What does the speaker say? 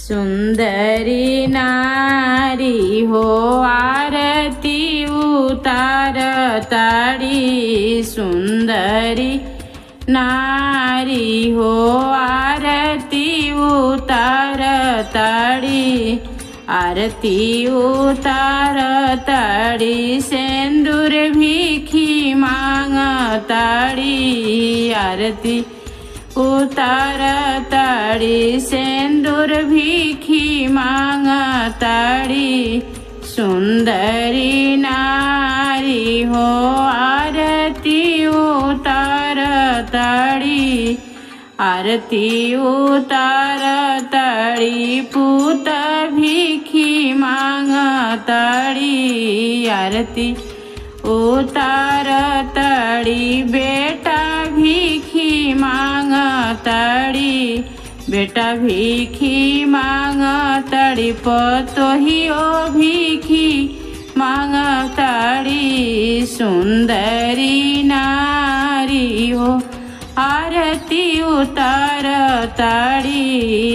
सुंदरी नारी हो आरती उतारताड़ी। सुंदरी नारी हो आरती उतारताड़ी। आरती उतारताड़ी सिंदूर भीखी मांगताड़ी। आरती उतारताड़ी सिंदूर भीखी मांगताड़ी। सुंदरी नारी हो आरती उतारताड़ी। आरती उतारताड़ी पूत भीखी मांगताड़ी। आरती उतारताड़ी बेटा भीखी मांगताड़ी। बेटा भीखी मांगताड़ी पतोहियो भीखी मांगताड़ी। सुंदरी नारी हो आरती उतारताड़ी।